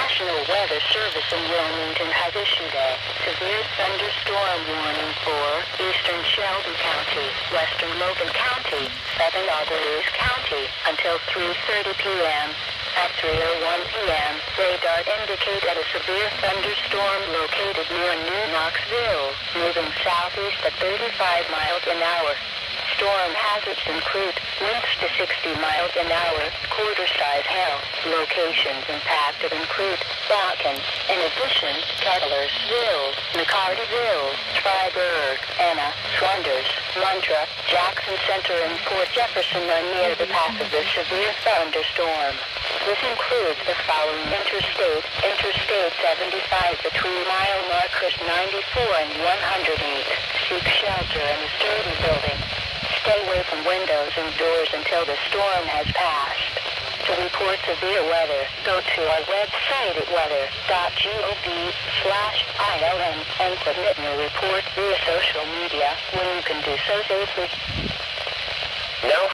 National Weather Service in Wilmington has issued a severe thunderstorm warning for eastern Shelby County, western Logan County, southern Alvarez County until 3:30 p.m. At 3:01 p.m., radar indicated a severe thunderstorm located near New Knoxville, moving southeast at 35 miles an hour. Storm hazards include winds to 60 miles an hour, quarter-size hail. Locations impacted include Bakken. In addition, Kettlersville, McCartyville, Freiburg, Anna, Saunders, Montra, Jackson Center, and Port Jefferson are near the path of this severe thunderstorm. This includes the following Interstate 75 between mile markers 94 and 108. Seek shelter in a sturdy building. Stay away from windows and doors until the storm has passed. To report severe weather, go to our website at weather.gov/ILM and submit your report via social media when you can do so safely. No